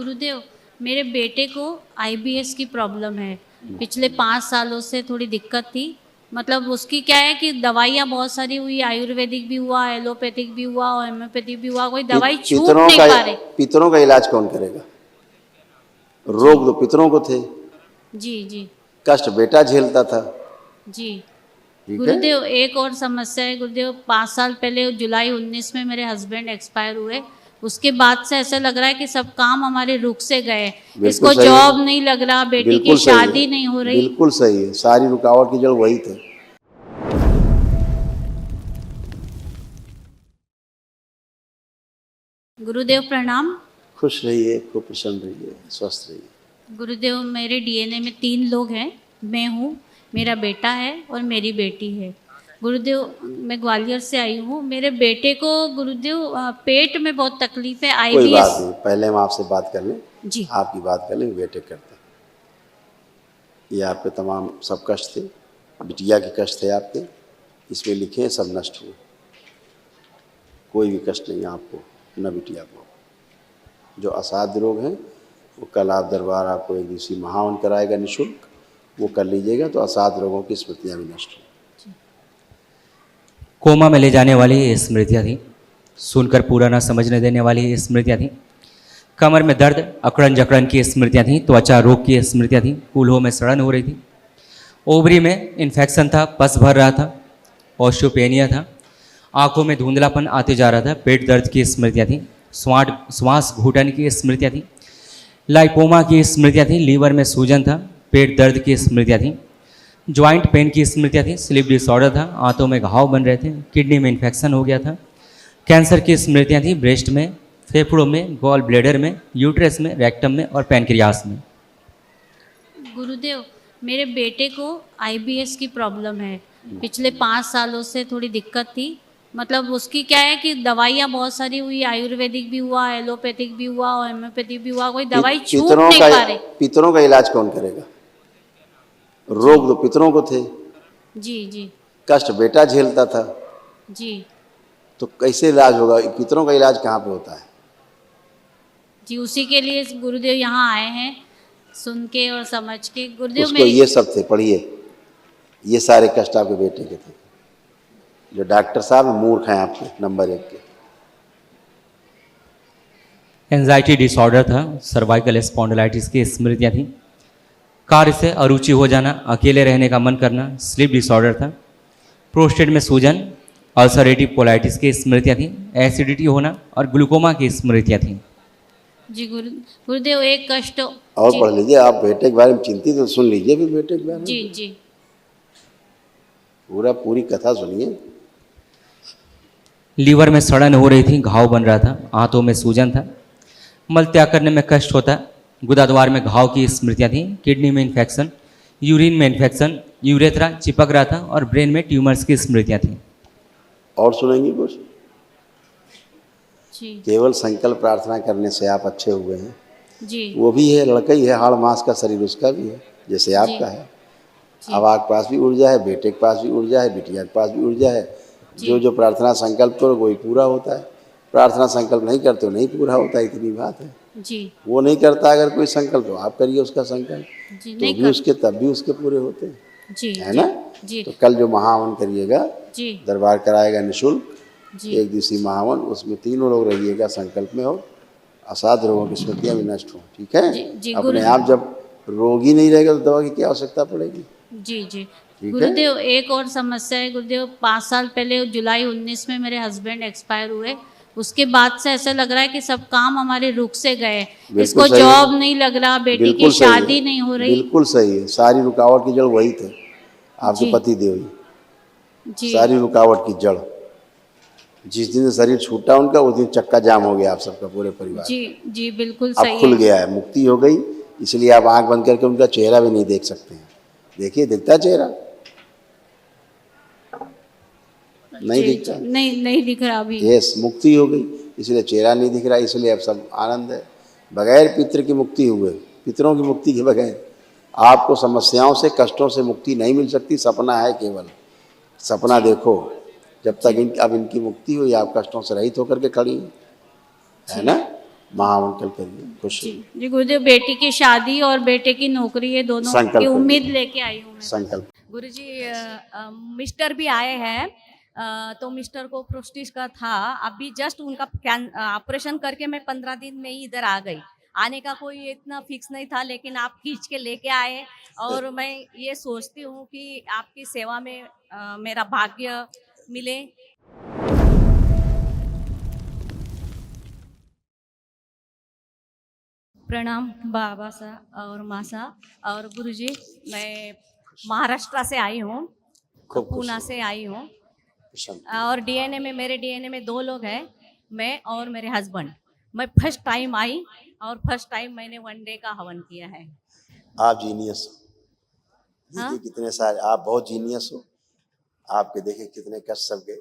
गुरुदेव, मेरे बेटे को आईबीएस की प्रॉब्लम है। पिछले 5 सालों से थोड़ी दिक्कत थी। मतलब उसकी क्या है कि दवाइयाँ बहुत सारी हुई, आयुर्वेदिक भी हुआ, एलोपैथिक भी हुआ, होम्योपैथिक भी हुआ, कोई दवाई छूट नहीं पा रही। पितरों का इलाज कौन करेगा? जी रोग तो पितरों को थे, जी जी कष्ट बेटा झेलता था। जी। ठीक है, गुरुदेव, एक और समस्या है गुरुदेव। 5 साल पहले जुलाई 19 में मेरे हस्बैंड एक्सपायर हुए। उसके बाद से ऐसा लग रहा है कि सब काम हमारे रुक से गए। बिल्कुल इसको सही है, जॉब नहीं लग रहा, बेटी की बिल्कुल सही है, शादी नहीं हो रही। बिल्कुल सही है। सारी रुकावट की जड़ वही थे। गुरुदेव प्रणाम। खुश रहिए, खूब प्रसन्न रहिए, स्वस्थ रहिए। गुरुदेव, मेरे डीएनए में 3 लोग हैं। मैं हूँ, मेरा बेटा है और मेरी बेटी है। गुरुदेव, मैं ग्वालियर से आई हूँ। मेरे बेटे को गुरुदेव पेट में बहुत तकलीफ है, कोई बात आईबीएस। नहीं, पहले हम आपसे बात कर लें, जी आपकी बात कर लें, वेटे करते हैं। ये आपके तमाम सब कष्ट थे, बिटिया के कष्ट थे आपके, इसमें लिखे हैं, सब नष्ट हुए। कोई भी कष्ट नहीं आपको, न बिटिया को। जो असाध्य रोग हैं वो कल आप दरबार आपको एक दिवसीय महावन कराएगा निःशुल्क, वो कर लीजिएगा तो असाध्य रोगों की स्मृतियाँ भी नष्ट हों। कोमा में ले जाने वाली ये स्मृतियाँ थी, सुनकर पूरा ना समझने देने वाली ये स्मृतियाँ थी। कमर में दर्द, अकड़न जकड़न की स्मृतियाँ थी, त्वचा रोग की स्मृतियाँ थी, कूल्हों में सड़न हो रही थी, ओवरी में इन्फेक्शन था, पस भर रहा था, ऑस्टियोपेनिया था, आंखों में धुंधलापन आते जा रहा था, पेट दर्द की स्मृतियाँ थी, श्वास घुटन की स्मृतियाँ थी, लाइपोमा की स्मृतियाँ थी, लीवर में सूजन था, पेट दर्द की स्मृतियाँ थी, ज्वाइंट पेन की स्मृतियाँ थी, स्लीप डिसऑर्डर था, आंतों में घाव बन रहे थे, किडनी में इन्फेक्शन हो गया था, कैंसर की स्मृतियाँ थी, ब्रेस्ट में, फेफड़ों में, गॉल ब्लेडर में, यूट्रस में, रेक्टम में और पैनक्रियास में। गुरुदेव, मेरे बेटे को आईबीएस की प्रॉब्लम है। पिछले 5 सालों से थोड़ी दिक्कत थी। मतलब उसकी क्या है कि दवाइयाँ बहुत सारी हुई, आयुर्वेदिक भी हुआ, एलोपैथिक भी हुआ, होम्योपैथिक भी हुआ, कोई दवाई छूट नहीं पा रही। पितरों का इलाज कौन करेगा? जी रोग तो पितरों को थे, जी जी कष्ट बेटा झेलता था, जी तो कैसे इलाज होगा? पितरों का इलाज कहाँ पे होता है? जी। उसी के लिए गुरुदेव यहाँ आए हैं, सुन के और समझ के। गुरुदेव उसको मेरी ये सब थे, पढ़िए, ये सारे कष्ट आपके बेटे के थे। जो डॉक्टर साहब मूर्ख हैं आपके, नंबर 1 के। एंजाइटी डिसऑर्डर था, सर्वाइकल स्पॉन्डिलाइटिस की स्मृतियाँ थी, कार्य से अरुचि हो जाना, अकेले रहने का मन करना, स्लीप डिसऑर्डर था, प्रोस्टेट में सूजन, अल्सरेटिव कोलाइटिस की स्मृतियाँ थी, एसिडिटी होना और ग्लूकोमा की स्मृतियाँ थी। जी गुरुदेव, एक कष्ट। और जी पढ़ लीजिए, आप बेटे के बारे में चिंतित तो सुन लीजिए फिर बेटे के बारे में जी जी पूरी कथा सुनिए। लीवर में सड़न हो रही थी, घाव बन रहा था, आंतों में सूजन था, मल त्याग करने में कष्ट होता, गुदाद्वार में घाव की स्मृतियाँ थी, किडनी में इन्फेक्शन, यूरिन में इन्फेक्शन, यूरेथ्रा चिपक रहा था और ब्रेन में ट्यूमर्स की स्मृतियाँ थी। और सुनेंगे कुछ? जी केवल संकल्प प्रार्थना करने से आप अच्छे हुए हैं। जी वो भी है, लड़का ही है, हाड़ मांस का शरीर उसका भी है, जैसे आपका है। अब आपके पास भी ऊर्जा है, बेटे के पास भी ऊर्जा है, बिटिया के पास भी ऊर्जा है। जो जो प्रार्थना संकल्प करो वही पूरा होता है। प्रार्थना संकल्प नहीं करते हो नहीं पूरा होता, इतनी बात है। जी वो नहीं करता अगर कोई संकल्प, तो आप करिए उसका संकल्प, जी तो नहीं भी कर उसके तब भी उसके पूरे होते हैं, जी है जी ना? जी तो कल जो महावन करिएगा, जी दरबार कराएगा निःशुल्क, जी एक दिवसीय महावन, उसमें तीनों लोग रहिएगा, संकल्प में हो, असाध्य रोगों की स्मृतियाँ भी नष्ट हों। ठीक है? जी जी अपने आप जब रोगी नहीं रहेगा तो दवा की क्या आवश्यकता पड़ेगी? जी जी। ठीक है? गुरुदेव, एक और समस्या है गुरुदेव। 5 साल पहले जुलाई 19 में मेरे हस्बैंड एक्सपायर हुए। उसके बाद से ऐसा लग रहा है कि सब काम हमारे रुक से गए। बिल्कुल इसको सही है, जॉब नहीं लग रहा, बेटी की बिल्कुल सही है, शादी नहीं हो रही। बिल्कुल सही है। सारी रुकावट की जड़ वही थे, आपके जी पति देव ही। जी सारी रुकावट की जड़, जिस दिन से शरीर छूटा उनका, उस दिन चक्का जाम हो गया आप सबका, पूरे परिवार। जी जी बिल्कुल अब सही खुल है। गया है, मुक्ति हो गई, इसलिए आप आंख बंद करके उनका चेहरा भी नहीं देख सकते हैं। देखिए, दिखता है चेहरा? नहीं जी दिखता? जी नहीं नहीं दिख रहा अभी। यस, मुक्ति हो गई, इसलिए चेहरा नहीं दिख रहा, इसलिए अब सब आनंद है। बगैर पितृ की मुक्ति हुए, पितरों की मुक्ति के बगैर आपको समस्याओं से, कष्टों से मुक्ति नहीं मिल सकती। सपना है केवल, सपना देखो। जब तक अब इनकी मुक्ति हुई, आप कष्टों से रहित होकर के खड़ी हैं, है ना? महामंगल करिए, खुश जी रहिए। जी गुरुदेव, बेटी की शादी और बेटे की नौकरी, ये दोनों संकल्प की है। उम्मीद लेके आई हूँ मैं। संकल्प। गुरुजी मिस्टर भी आए हैं। तो मिस्टर को प्रोस्टिज का था, अभी जस्ट उनका ऑपरेशन करके मैं 15 दिन में ही इधर आ गई। आने का कोई इतना फिक्स नहीं था, लेकिन आप खींच के लेके आए और मैं ये सोचती हूँ कि आपकी सेवा में मेरा भाग्य मिले। प्रणाम बाबा सा और माँ सा और गुरुजी, मैं महाराष्ट्र से आई हूँ, खूब खुश पूना रहिए। से आई हूँ प्रसन्न। और मेरे डीएनए में 2 लोग हैं, मैं और मेरे हस्बैंड। मैं फर्स्ट टाइम आई और फर्स्ट टाइम मैंने 1 डे का हवन किया है। आप जीनियस हो। हाँ? देखिए कितने सारे, आप बहुत जीनियस हो। आपके देखे कितने कष्ट सब गए।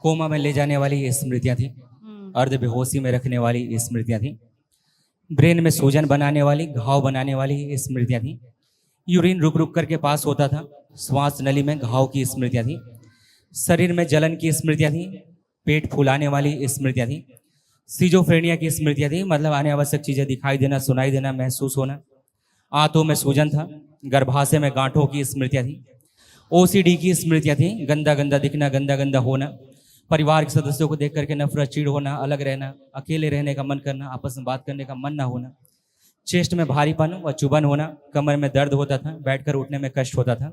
कोमा में ले जाने वाली ये स्मृतियाँ थी, अर्ध बेहोशी में रखने वाली ये स्मृतियाँ थी, ब्रेन में सूजन बनाने वाली, घाव बनाने वाली ये स्मृतियाँ थी, यूरिन रुक रुक करके पास होता था, श्वास नली में घाव की स्मृतियाँ थी, शरीर में जलन की स्मृतियाँ थी, पेट फूलाने वाली स्मृतियाँ थी, सिजोफ्रेनिया की स्मृतियाँ थी, मतलब अनावश्यक चीज़ें दिखाई देना, सुनाई देना, महसूस होना, आंतों में सूजन था, गर्भाशय में गांठों की स्मृतियाँ थी, ओसीडी की स्मृतियाँ थी, गंदा गंदा दिखना, गंदा गंदा होना, परिवार के सदस्यों को देख करके नफरत, चिढ़ होना, अलग रहना, अकेले रहने का मन करना, आपस में बात करने का मन ना होना, चेस्ट में भारीपन व चुभन होना, कमर में दर्द होता था, बैठकर उठने में कष्ट होता था,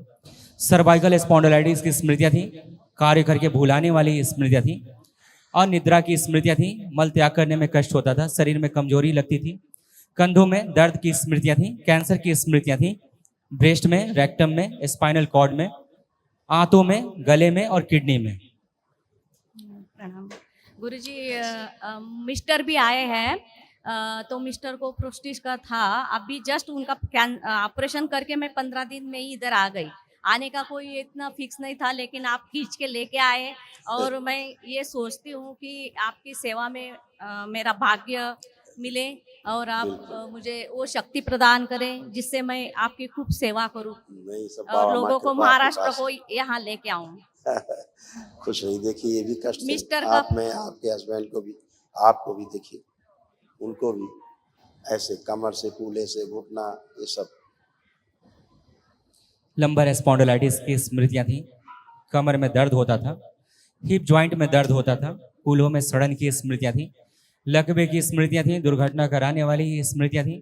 सर्वाइकल स्पॉन्डिलाइटिस की स्मृतियाँ थी, कार्य करके भुलाने वाली स्मृतियाँ थी, अनिद्रा की स्मृतियाँ थी, मल त्याग करने में कष्ट होता था, शरीर में कमजोरी लगती थी, कंधों में दर्द की स्मृतियाँ थी, कैंसर की स्मृतियाँ थी, ब्रेस्ट में, रेक्टम में, स्पाइनल कॉर्ड में, आंतों में, गले में और किडनी में। प्रणाम गुरुजी, मिस्टर भी आए हैं। तो मिस्टर को प्रोस्टिज का था, अभी जस्ट उनका ऑपरेशन करके मैं 15 दिन में ही इधर आ गई। आने का कोई इतना फिक्स नहीं था, लेकिन आप खींच के लेके आए और मैं ये सोचती हूँ कि आपकी सेवा में मेरा भाग्य मिले और आप मुझे वो शक्ति प्रदान करें जिससे मैं आपकी खूब सेवा करूँ नहीं, सब और बाबा लोगों माँ को कृपा महाराष्ट्र आपके को यहाँ लेके आऊँ। पास। खुश रहिए। देखिए ये भी कष्ट है। मिस्टर का- आप में, आपके हस्बैंड को भी, आपको भी, देखिए उनको भी ऐसे कमर से, फूले से, घुटना, ये सब। लंबर स्पॉन्डिलाइटिस की स्मृतियाँ थी, कमर में दर्द होता था, हिप जॉइंट में दर्द होता था, कूल्हों में सड़न की स्मृतियाँ थी, लकवे की स्मृतियाँ थी, दुर्घटना कराने वाली स्मृतियाँ थी,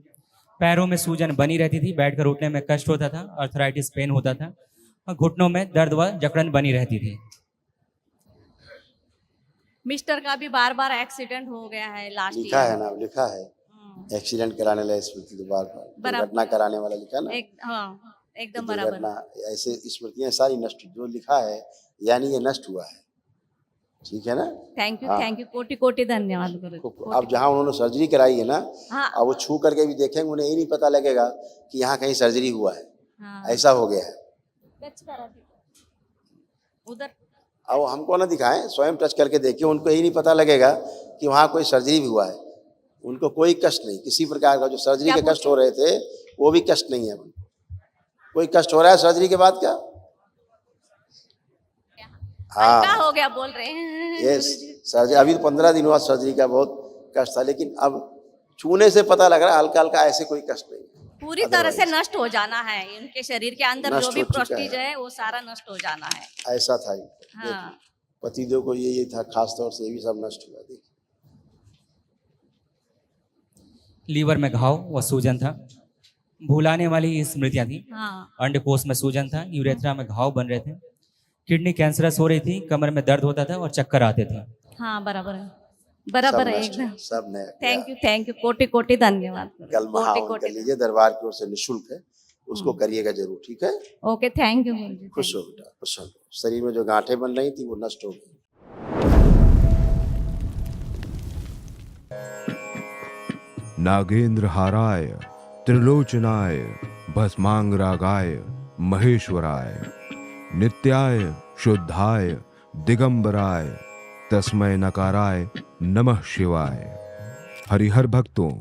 पैरों में सूजन बनी रहती थी, बैठकर उठने में कष्ट होता था, अर्थराइटिस पेन होता था और घुटनों में दर्द व जकड़न बनी रहती थी। मिस्टर का भी बार बार एक्सीडेंट हो गया है लास्ट लिखा है ईयर। ना, लिखा है एक्सीडेंट कराने वाला स्मृति तो बार बार, बराबर। दुर्घटना कराने वाला लिखा ना। हाँ, एकदम बराबर। दुर्घटना, ऐसे स्मृतियां सारी नष्ट, जो लिखा है यानी ये नष्ट हुआ है। ठीक है ना। थैंक यू, हाँ। थैंक यू, कोटि कोटि धन्यवाद गुरु। अब जहाँ उन्होंने सर्जरी कराई है ना, हाँ। अब वो छू करके भी देखेंगे, उन्हें ये नहीं पता लगेगा कि यहाँ कहीं सर्जरी हुआ है। हाँ। ऐसा हो गया है। उधर अब वो हमको ना दिखाएं, स्वयं टच करके देखिए, उनको यही नहीं पता लगेगा कि वहाँ कोई सर्जरी भी हुआ है। उनको कोई कष्ट नहीं किसी प्रकार का। जो सर्जरी के कष्ट हो रहे थे वो भी कष्ट नहीं है। कोई कष्ट हो रहा है सर्जरी के बाद क्या? हल्का हाँ, हो गया बोल रहे हैं। ये सर्जरी अभी तो 15 दिन हुआ सर्जरी का, बहुत कष्ट था, लेकिन अब छूने से पता लग रहा है हल्का हल्का, ऐसे कोई कष्ट नहीं। पूरी तरह से नष्ट हो जाना है इनके शरीर के अंदर, नष्ट जो भी हो चुका प्रोस्टिज है। है वो सारा नष्ट हो जाना है। ऐसा था। हाँ। पतिदेव को ये था खास तौर से, ये भी सब नष्ट हुआ। देखिए लीवर में घाव व सूजन था, भुलाने वाली स्मृतियाँ थी, हाँ। अंडकोश में सूजन था, यूरेथ्रा में घाव बन रहे थे, किडनी कैंसरस हो रही थी, कमर में दर्द होता था और चक्कर आते थे। हाँ, बराबर है, बराबर है नष्ट, एकदम। सब नया। थैंक यू, कोटि कोटि धन्यवाद। कल कोटि महावन कर कोटि। लीजिए, दरबार की ओर से निःशुल्क है, उसको करिएगा जरूर। ठीक है। ओके, थैंक यू गुरुजी। खुश हो बेटा, खुश हो। शरीर में जो गांठें बन रही थी वो नष्ट हो गई। नागेंद्र हाराय त्रिलोचनाय भस्मांगरागाय महेश्वराय नित्याय शुद्धाय दिगंबराय तस्मै नकाराय नमः शिवाय। हरिहर भक्तों,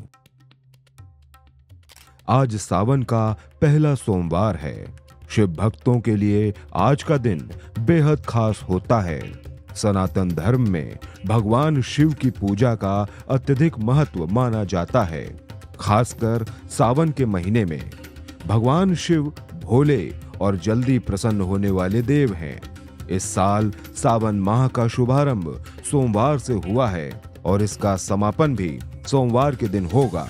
आज सावन का पहला सोमवार है। शिव भक्तों के लिए आज का दिन बेहद खास होता है। सनातन धर्म में भगवान शिव की पूजा का अत्यधिक महत्व माना जाता है। खासकर सावन के महीने में भगवान शिव भोले और जल्दी प्रसन्न होने वाले देव हैं। इस साल सावन माह का शुभारंभ सोमवार से हुआ है और इसका समापन भी सोमवार के दिन होगा।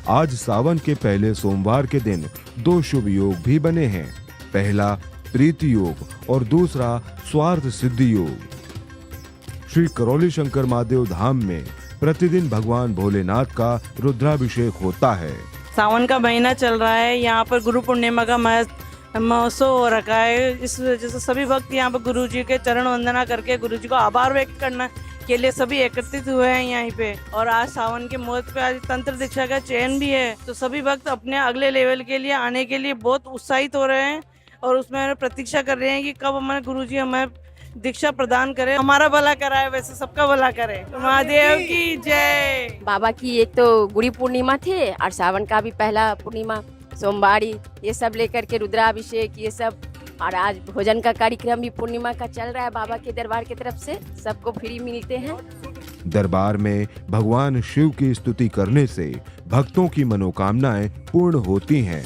आज सावन के पहले सोमवार के दिन 2 शुभ योग भी बने हैं। पहला प्रीति योग और दूसरा स्वार्थ सिद्धि योग। श्री करौली शंकर महादेव धाम में प्रतिदिन भगवान भोलेनाथ का रुद्राभिषेक होता है। सावन का महीना चल रहा है, यहाँ पर गुरु पूर्णिमा का महोत्सव हो रखा है। इस वजह से सभी भक्त यहाँ पर गुरु जी के चरण वंदना करके गुरु जी को आभार व्यक्त करना के लिए सभी एकत्रित हुए हैं यहीं पे। और आज सावन के मुहूर्त पे आज तंत्र दीक्षा का चयन भी है, तो सभी भक्त अपने अगले लेवल के लिए आने के लिए बहुत उत्साहित हो रहे हैं और उसमें प्रतीक्षा कर रहे हैं कि कब हमारे गुरु जी हमें दीक्षा प्रदान करे, हमारा भला कराए, वैसे सबका भला करे। महादेव की जय। बाबा की एक तो गुड़ी पूर्णिमा थे और सावन का भी पहला पूर्णिमा सोमवारी, ये सब लेकर के रुद्राभिषेक ये सब, और आज भोजन का कार्यक्रम भी पूर्णिमा का चल रहा है बाबा के दरबार की तरफ से, सबको फ्री मिलते हैं। दरबार में भगवान शिव की स्तुति करने से भक्तों की मनोकामनाएं पूर्ण होती हैं,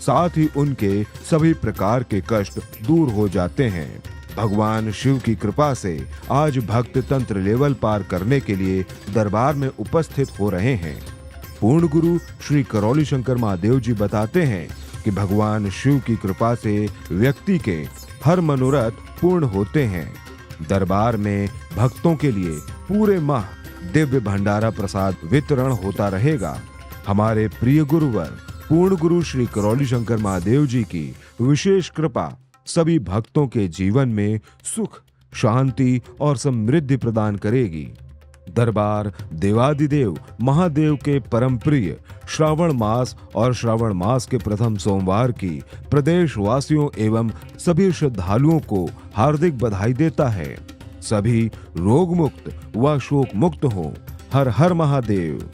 साथ ही उनके सभी प्रकार के कष्ट दूर हो जाते हैं। भगवान शिव की कृपा से आज भक्त तंत्र लेवल पार करने के लिए दरबार में उपस्थित हो रहे हैं। पूर्ण गुरु श्री करौली शंकर महादेव जी बताते हैं कि भगवान शिव की कृपा से व्यक्ति के हर मनोरथ पूर्ण होते हैं। दरबार में भक्तों के लिए पूरे माह दिव्य भंडारा प्रसाद वितरण होता रहेगा। हमारे प्रिय गुरुवर पूर्ण गुरु श्री करौली शंकर महादेव जी की विशेष कृपा सभी भक्तों के जीवन में सुख, शांति और समृद्धि प्रदान करेगी। दरबार देवादिदेव महादेव के परम प्रिय श्रावण मास और श्रावण मास के प्रथम सोमवार की प्रदेश वासियों एवं सभी श्रद्धालुओं को हार्दिक बधाई देता है। सभी रोग मुक्त व शोक मुक्त हों। हर हर महादेव।